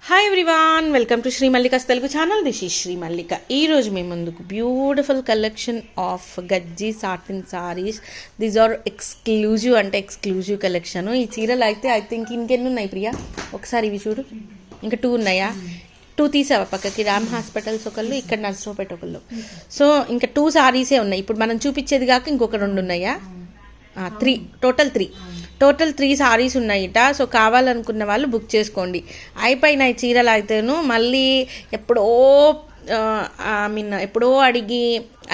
Hi everyone, welcome to Sri Mallika's Telugu channel. This is Sri Mallika. ఈరోజు మీ ముందుకు beautiful collection of Gajji satin saris. These are exclusive collection. ఈ చీరలు అయితే ఐ థింక్ ఇంకెన్ని ఉన్నాయి ప్రియా? ఒకసారి ఇవి చూడు, ఇంకా 2 ఉన్నాయా? 2 తీసావా పక్కకి? రామ్ హాస్పిటల్స్ ఒకళ్ళు, ఇక్కడ నర్సరావుపేట ఒకళ్ళు. సో ఇంకా 2 సారీసే ఉన్నాయి. ఇప్పుడు మనం చూపించేది కాక ఇంకొక 2 ఉన్నాయా? 3 టోటల్ 3 సారీస్ ఉన్నాయిట. సో కావాలనుకున్న వాళ్ళు బుక్ చేసుకోండి. అయిపోయినాయి చీరలు అయితేను. మళ్ళీ ఎప్పుడో అడిగి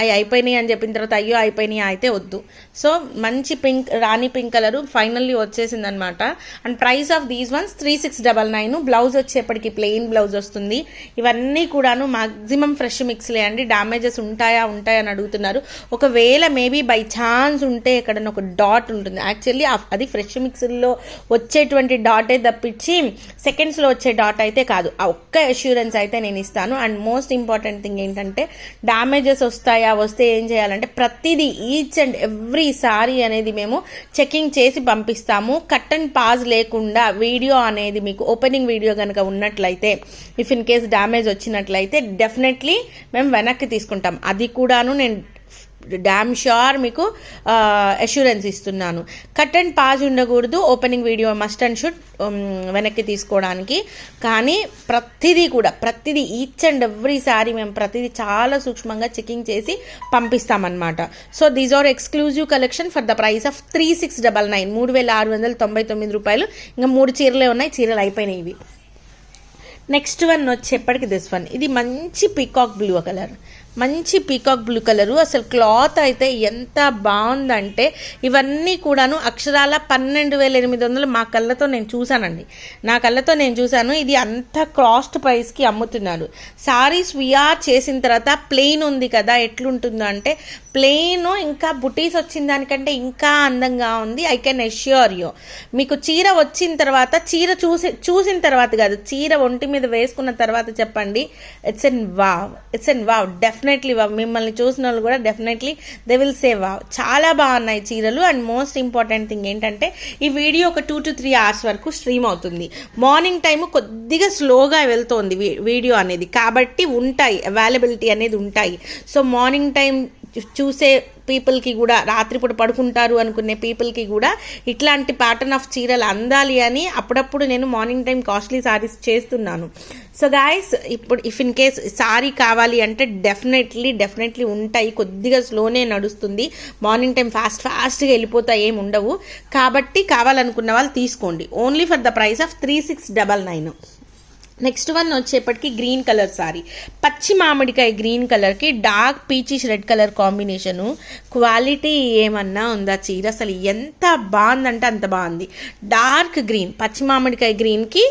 అవి అయిపోయినాయి అని చెప్పిన తర్వాత అయ్యో అయిపోయినాయి అయితే వద్దు. సో మంచి పింక్, రాణి పింక్ కలరు ఫైనల్లీ వచ్చేసింది అనమాట. And price of these once 3699. Blouse వచ్చేప్పటికి ప్లెయిన్ బ్లౌజ్ వస్తుంది. ఇవన్నీ కూడాను మాక్సిమం ఫ్రెష్ మిక్స్లే అండి. డ్యామేజెస్ ఉంటాయా అని అడుగుతున్నారు. ఒకవేళ మేబీ బై ఛాన్స్ ఉంటే ఎక్కడన్నా ఒక డాట్ ఉంటుంది. యాక్చువల్లీ అది ఫ్రెష్ మిక్స్లో వచ్చేటువంటి డాటే తప్పించి సెకండ్స్లో వచ్చే డాట్ అయితే కాదు. ఆ ఒక్క అష్యూరెన్స్ అయితే నేను ఇస్తాను. అండ్ మోస్ట్ ఇంపార్టెంట్ థింగ్ ఏంటంటే డ్యామేజెస్ వస్తే ఏం చేయాలంటే ప్రతిదీ ఈచ్ అండ్ ఎవ్రీ సారీ అనేది మేము చెకింగ్ చేసి పంపిస్తాము. కట్ అండ్ పాజ్ లేకుండా వీడియో అనేది మీకు ఓపెనింగ్ వీడియో కనుక ఉన్నట్లయితే, ఇఫ్ ఇన్ కేస్ డ్యామేజ్ వచ్చినట్లయితే డెఫినెట్లీ మేము వెనక్కి తీసుకుంటాం. అది కూడాను నేను డామ్ షూర్ మీకు అష్యూరెన్స్ ఇస్తున్నాను. కట్ అండ్ పాజ్ ఉండకూడదు. Opening video must and should వెనక్కి తీసుకోవడానికి. కానీ ప్రతిదీ ఈచ్ అండ్ ఎవ్రీ సారీ మేము ప్రతిదీ చాలా సూక్ష్మంగా చెకింగ్ చేసి పంపిస్తామన్నమాట. So these are exclusive collection for the price of 3699, 3699 రూపాయలు. ఇంకా 3 చీరలే ఉన్నాయి. చీరలు అయిపోయినాయి ఇవి. నెక్స్ట్ వన్ వచ్చేప్పటికి దిస్ వన్. ఇది మంచి పీకాక్ బ్లూ కలరు. అసలు క్లాత్ అయితే ఎంత బాగుందంటే ఇవన్నీ కూడాను అక్షరాల 12,800 మా కళ్ళతో నేను చూశాను. ఇది అంత కాస్ట్ ప్రైస్కి అమ్ముతున్నారు. సారీస్ విఆర్ చేసిన తర్వాత ప్లెయిన్ ఉంది కదా, ఎట్లుంటుందో అంటే ప్లెయిన్ ఇంకా బుటీస్ వచ్చిన దానికంటే ఇంకా అందంగా ఉంది. I can assure you. మీకు చీర వచ్చిన తర్వాత, చీర చూసిన తర్వాత కాదు, చీర ఒంటి మీద వేసుకున్న తర్వాత చెప్పండి, it's an wow. Definitely wow. మిమ్మల్ని చూసిన వాళ్ళు కూడా definitely they will say wow. చాలా బాగున్నాయి చీరలు. అండ్ మోస్ట్ ఇంపార్టెంట్ థింగ్ ఏంటంటే ఈ వీడియో ఒక 2 to 3 hours వరకు స్ట్రీమ్ అవుతుంది. మార్నింగ్ టైము కొద్దిగా స్లోగా వెళ్తోంది వీడియో అనేది, కాబట్టి ఉంటాయి, అవైలబిలిటీ అనేది ఉంటాయి. సో మార్నింగ్ టైం చూసే పీపుల్కి కూడా, రాత్రిపూట పడుకుంటారు అనుకునే పీపుల్కి కూడా ఇట్లాంటి ప్యాటర్న్ ఆఫ్ చీరలు అందాలి అని అప్పుడప్పుడు నేను మార్నింగ్ టైం కాస్ట్లీ సారీస్ చేస్తున్నాను. సో గాయస్, ఇప్పుడు ఇఫ్ ఇన్ కేస్ సారీ కావాలి అంటే డెఫినెట్లీ ఉంటాయి. కొద్దిగా స్లోనే నడుస్తుంది. మార్నింగ్ టైం ఫాస్ట్గా వెళ్ళిపోతాయి, ఏమి ఉండవు. కాబట్టి కావాలనుకున్న వాళ్ళు తీసుకోండి. Only for the price of 3699. Next one వచ్చేప్పటికి గ్రీన్ కలర్ సారీ. పచ్చి మామిడికాయ గ్రీన్ కలర్కి dark peachish red colour combination. Quality ఏమన్నా ఉందా చీర? అసలు ఎంత బాగుందంటే అంత బాగుంది. డార్క్ గ్రీన్, పచ్చి మామిడికాయ గ్రీన్కి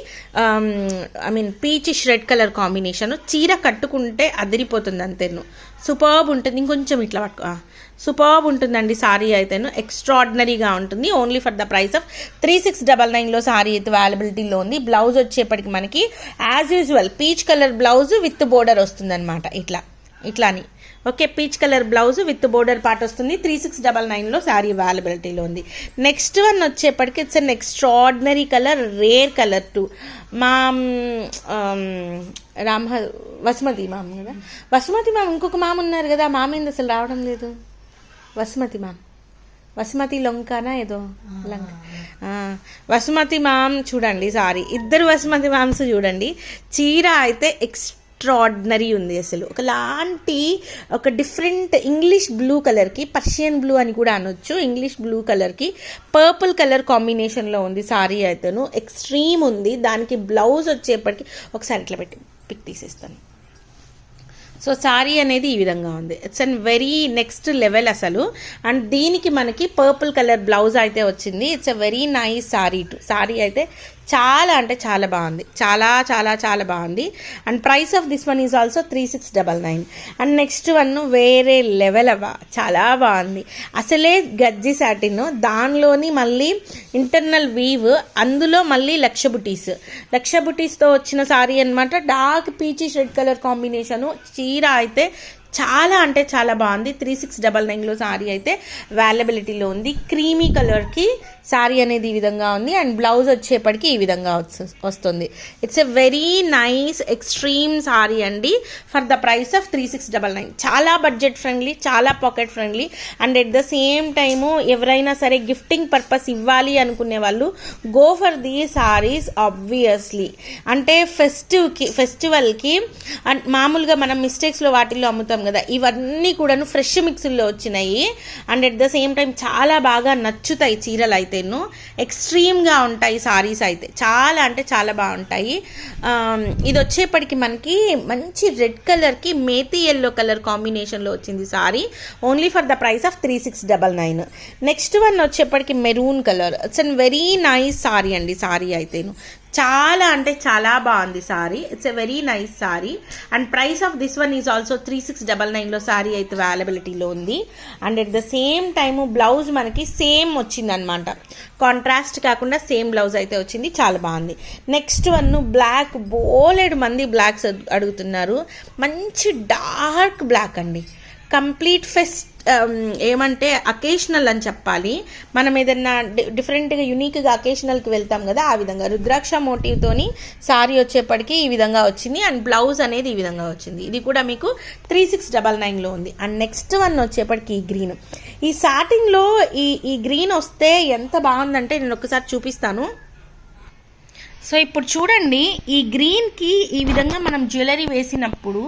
పీచిష్ రెడ్ కలర్ కాంబినేషను. చీర కట్టుకుంటే అదిరిపోతుంది అంతేను. సూపర్బ్ ఉంటుంది. ఇంకొంచెం ఇట్లా పట్టుకో. సూపర్బ్ ఉంటుందండి సారీ అయితేను. ఎక్స్ట్రాడినరీగా ఉంటుంది. Only for the price of 3699లో సారీ అయితే అవైలబిలిటీలో ఉంది. బ్లౌజ్ వచ్చేప్పటికి మనకి as usual peach colour blouse with border వస్తుంది అనమాట. ఇట్లాని okay, peach colour blouse with border part వస్తుంది. 3699లో శారీ అవైలబిలిటీలో ఉంది. నెక్స్ట్ వన్ వచ్చేప్పటికి it's an extraordinary colour, rare colour to మా వసుమతి మామ్ కదా. వసుమతి మామ్ ఇంకొక మామ ఉన్నారు కదా, మామ ఏంది అసలు రావడం లేదు. వసుమతి లొంకానా ఏదో లంక. వసుమతి మామ్ చూడండి సారీ, ఇద్దరు వసుమతి మామ్స్ చూడండి. చీర అయితే ఎక్స్ట్రాడినరీ ఉంది. అసలు ఒక డిఫరెంట్ ఇంగ్లీష్ బ్లూ కలర్కి, పర్షియన్ బ్లూ అని కూడా అనొచ్చు, ఇంగ్లీష్ బ్లూ కలర్కి పర్పుల్ కలర్ కాంబినేషన్లో ఉంది సారీ అయితేను. ఎక్స్ట్రీమ్ ఉంది. దానికి బ్లౌజ్ వచ్చేప్పటికి ఒకసారి ఇట్లా పెట్టి పిక్ తీసేస్తాను. సో సారీ అనేది ఈ విధంగా ఉంది. It's an very next level అసలు. అండ్ దీనికి మనకి పర్పుల్ కలర్ బ్లౌజ్ అయితే వచ్చింది. It's a very nice sorry అయితే చాలా అంటే చాలా బాగుంది. చాలా బాగుంది. And price of this one is also 3699. And next one వేరే లెవెల్ చాలా బాగుంది. అసలే గజ్జి సాటిన్, దానిలోని మళ్ళీ ఇంటర్నల్ వీవ్, అందులో మళ్ళీ లక్ష బుటీస్తో వచ్చిన సారీ అనమాట. Dark peachish red colour combination. చీర అయితే చాలా అంటే చాలా బాగుంది. 3699లో శారీ అయితే అవైలబిలిటీలో ఉంది. క్రీమీ కలర్కి శారీ అనేది ఈ విధంగా ఉంది అండ్ బ్లౌజ్ వచ్చేప్పటికి ఈ విధంగా వస్తుంది. It's a very nice extreme sari అండి ఫర్ ద ప్రైస్ ఆఫ్ 3699. చాలా బడ్జెట్ ఫ్రెండ్లీ, చాలా pocket friendly and at the same time ఎవరైనా సరే గిఫ్టింగ్ పర్పస్ ఇవ్వాలి అనుకునే వాళ్ళు గో ఫర్ దీ సారీస్ ఆబ్వియస్లీ. అంటే ఫెస్టివల్కి అండ్ మామూలుగా మనం మిస్టేక్స్లో వాటిల్లో అమ్ముతాం కదా, ఇవన్నీ కూడాను ఫ్రెష్ మిక్స్లో వచ్చినాయి and at the same time చాలా బాగా నచ్చుతాయి చీరలు అయితేను. ఎక్స్ట్రీమ్గా ఉంటాయి సారీస్ అయితే, చాలా అంటే చాలా బాగుంటాయి. ఇది వచ్చేప్పటికి మనకి మంచి రెడ్ కలర్కి మేతి ఎల్లో కలర్ కాంబినేషన్లో వచ్చింది sari, only for the price of 3699. Next one వచ్చేప్పటికి maroon colour. It's an very nice sari అండి. సారీ అయితేను చాలా అంటే చాలా బాగుంది sari. It's a very nice sari and price of this one is also 3699లో సారీ అయితే అవైలబిలిటీలో ఉంది. And at the same time blouse మనకి సేమ్ వచ్చింది అనమాట, కాంట్రాస్ట్ కాకుండా సేమ్ బ్లౌజ్ అయితే వచ్చింది, చాలా బాగుంది. నెక్స్ట్ వన్ బ్లాక్, బోలెడు మంది బ్లాక్స్ అడుగుతున్నారు. మంచి డార్క్ బ్లాక్ అండి, కంప్లీట్ ఏమంటే అకేషనల్ అని చెప్పాలి. మనం ఏదన్నా డిఫరెంట్గా యునిక్గా అకేషనల్కి వెళ్తాం కదా, ఆ విధంగా రుద్రాక్ష మోటివ్తోని సారీ వచ్చేప్పటికి ఈ విధంగా వచ్చింది అండ్ బ్లౌజ్ అనేది ఈ విధంగా వచ్చింది. ఇది కూడా మీకు 3699లో ఉంది. అండ్ నెక్స్ట్ వన్ వచ్చేప్పటికి ఈ గ్రీన్. ఈ సాటిన్లో ఈ గ్రీన్ వస్తే ఎంత బాగుందంటే నేను ఒకసారి చూపిస్తాను. సో ఇప్పుడు చూడండి, ఈ గ్రీన్కి ఈ విధంగా మనం జ్యువెలరీ వేసినప్పుడు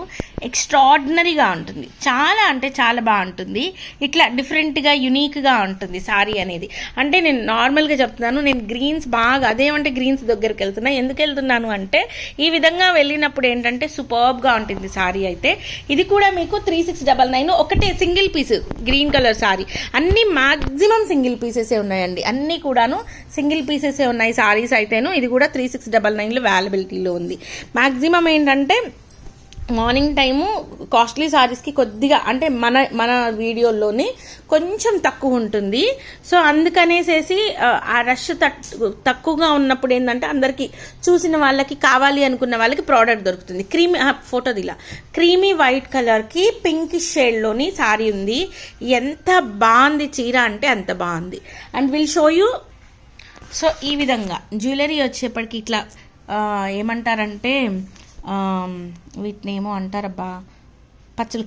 ఎక్స్ట్రాడినరీగా ఉంటుంది, చాలా అంటే చాలా బాగుంటుంది. ఇట్లా డిఫరెంట్గా యునీక్గా ఉంటుంది సారీ అనేది. అంటే నేను నార్మల్గా చెప్తున్నాను, నేను గ్రీన్స్ బాగా అదేమంటే గ్రీన్స్ దగ్గరికి వెళ్తున్నా. ఎందుకు వెళ్తున్నాను అంటే ఈ విధంగా వెళ్ళినప్పుడు ఏంటంటే సూపర్బ్గా ఉంటుంది సారీ అయితే. ఇది కూడా మీకు 3699, ఒకటే single piece green colour sari. అన్నీ మ్యాక్సిమం సింగిల్ పీసెసే ఉన్నాయండి, అన్నీ కూడాను సింగిల్ పీసెసే ఉన్నాయి సారీస్ అయితేను. ఇది కూడా 3699లో అవైలబిలిటీలో ఉంది. మ్యాక్సిమం ఏంటంటే మార్నింగ్ టైము కాస్ట్లీ సారీస్కి కొద్దిగా అంటే మన వీడియోలోనే కొంచెం తక్కువ ఉంటుంది. సో అందుకనేసేసి ఆ రష్ తక్కువగా ఉన్నప్పుడు ఏంటంటే అందరికీ చూసిన వాళ్ళకి, కావాలి అనుకున్న వాళ్ళకి ప్రోడక్ట్ దొరుకుతుంది. క్రీమీ వైట్ కలర్కి పింక్ షేడ్లోని సారీ ఉంది. ఎంత బాగుంది చీర అంటే అంత బాగుంది. And will show you. So ఈ విధంగా జ్యువెలరీ వచ్చేప్పటికి ఇట్లా ఏమంటారంటే వీటిని ఏమో అంటారబ్బా, పచ్చలు,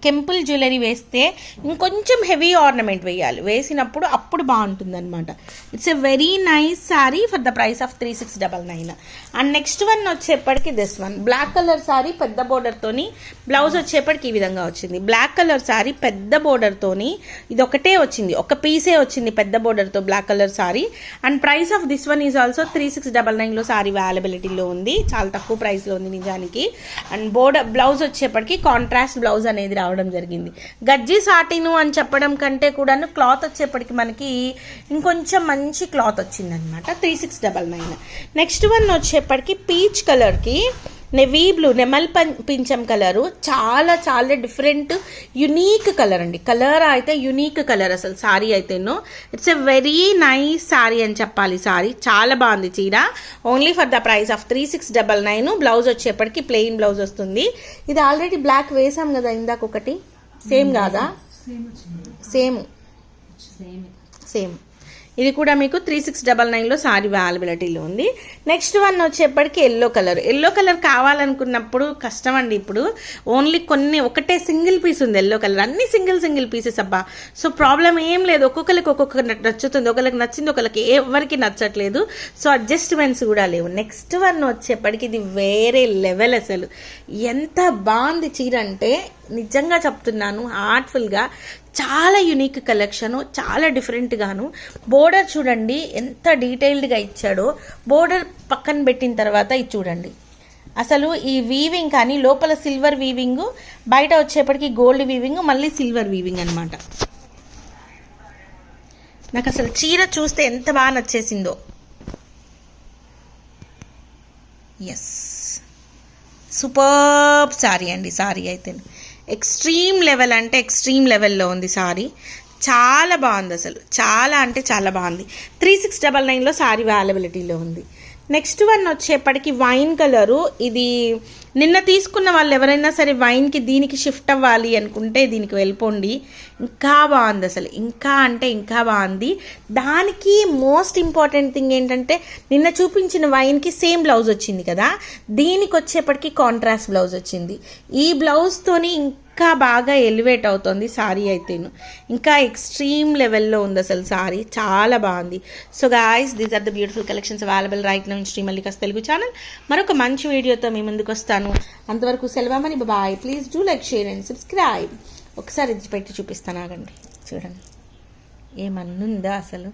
కెంపుల్ జ్యువెలరీ వేస్తే ఇంకొంచెం హెవీ ఆర్నమెంట్ వేయాలి, వేసినప్పుడు అప్పుడు బాగుంటుంది అనమాట. It's a very nice sari for the price of 3699. And next one వచ్చేప్పటికి this one black colour sari పెద్ద బోర్డర్తోని, బ్లౌజ్ వచ్చేప్పటికి ఈ విధంగా వచ్చింది. బ్లాక్ కలర్ శారీ పెద్ద బోర్డర్తోని, ఇది ఒకటే వచ్చింది, ఒక పీసే వచ్చింది పెద్ద బోర్డర్తో black colour sari. And price of this one is also 3699లో శారీ అవైలబిలిటీలో ఉంది, చాలా తక్కువ ప్రైస్లో ఉంది నిజానికి. అండ్ బ్లౌజ్ వచ్చేప్పటికి కాంట్రాక్ట్ బ్లౌజ్ అనేది రావడం జరిగింది. గజ్జి సాటిను అని చెప్పడం కంటే కూడాను క్లాత్ వచ్చేప్పటికి మనకి ఇంకొంచెం మంచి క్లాత్ వచ్చింది అనమాట, 3699. నెక్స్ట్ వన్ వచ్చేప్పటికి పీచ్ కలర్కి నెవీ బ్లూ, నెమల్ పింఛం కలరు, చాలా చాలా డిఫరెంట్ యునీక్ కలర్ అండి. కలర్ అయితే యునీక్ కలర్ అసలు సారీ అయితేనో. It's a very nice sari అని చెప్పాలి. సారీ చాలా బాగుంది చీర, only for the price of 3699. Blouse వచ్చేప్పటికి ప్లెయిన్ బ్లౌజ్ వస్తుంది. ఇది ఆల్రెడీ బ్లాక్ వేసాం కదా ఇందాక ఒకటి, సేమ్ కాదా? సేమ్. ఇది కూడా మీకు 3699లో సారీ అవైలబిలిటీలో ఉంది. నెక్స్ట్ వన్ వచ్చేప్పటికి ఎల్లో కలర్ కావాలనుకున్నప్పుడు కష్టం అండి. ఇప్పుడు ఓన్లీ ఒకటే సింగిల్ పీస్ ఉంది ఎల్లో కలర్, అన్ని సింగిల్ పీసెస్ అబ్బా. సో ప్రాబ్లం ఏం లేదు, ఒక్కొక్కరికి నచ్చుతుంది, ఒకరికి నచ్చింది, ఒకరికి ఎవరికి నచ్చట్లేదు. సో అడ్జస్ట్మెంట్స్ కూడా లేవు. నెక్స్ట్ వన్ వచ్చేప్పటికి ఇది వేరే లెవెల్, అసలు ఎంత బాగుంది చీర అంటే నిజంగా చెప్తున్నాను హార్ట్ఫుల్గా. చాలా యునిక్ కలెక్షను, చాలా డిఫరెంట్గాను. బోర్డర్ చూడండి ఎంత డీటెయిల్డ్గా ఇచ్చాడో. బోర్డర్ పక్కన పెట్టిన తర్వాత ఇది చూడండి, అసలు ఈ వీవింగ్ కానీ లోపల సిల్వర్ వీవింగ్, బయట వచ్చేప్పటికి గోల్డ్ వీవింగ్, మళ్ళీ సిల్వర్ వీవింగ్ అనమాట. నాకు అసలు చీర చూస్తే ఎంత బాగా నచ్చేసిందో. ఎస్, సూపర్బ్ సారీ అండి. సారీ అయితే ఎక్స్ట్రీమ్ లెవెల్ అంటే ఎక్స్ట్రీమ్ లెవెల్లో ఉంది సారీ, చాలా బాగుంది అసలు, చాలా అంటే చాలా బాగుంది. 3699లో సారీ అవైలబిలిటీలో ఉంది. నెక్స్ట్ వన్ వచ్చేప్పటికి వైన్ కలరు. ఇది నిన్న తీసుకున్న వాళ్ళు ఎవరైనా సరే వైన్కి దీనికి షిఫ్ట్ అవ్వాలి అనుకుంటే దీనికి వెళ్ళిపోండి. ఇంకా బాగుంది, అసలు ఇంకా అంటే ఇంకా బాగుంది. దానికి మోస్ట్ ఇంపార్టెంట్ థింగ్ ఏంటంటే నిన్న చూపించిన వైన్కి సేమ్ బ్లౌజ్ వచ్చింది కదా, దీనికి వచ్చేప్పటికి కాంట్రాస్ట్ బ్లౌజ్ వచ్చింది. ఈ బ్లౌజ్తోని ఇంకా బాగా ఎలివేట్ అవుతుంది సారీ అయితేను, ఇంకా ఎక్స్ట్రీమ్ లెవెల్లో ఉంది అసలు సారీ, చాలా బాగుంది. So guys, these are the beautiful collections available right now in Sri Mallika's Telugu channel. మరొక మంచి వీడియోతో మీ ముందుకు వస్తాను. అంతవరకు సెలవమని bye. Please do like, share and subscribe. ఒకసారి ఇది పెట్టి చూపిస్తాను, ఆగండి, చూడండి ఏమన్నుందా అసలు.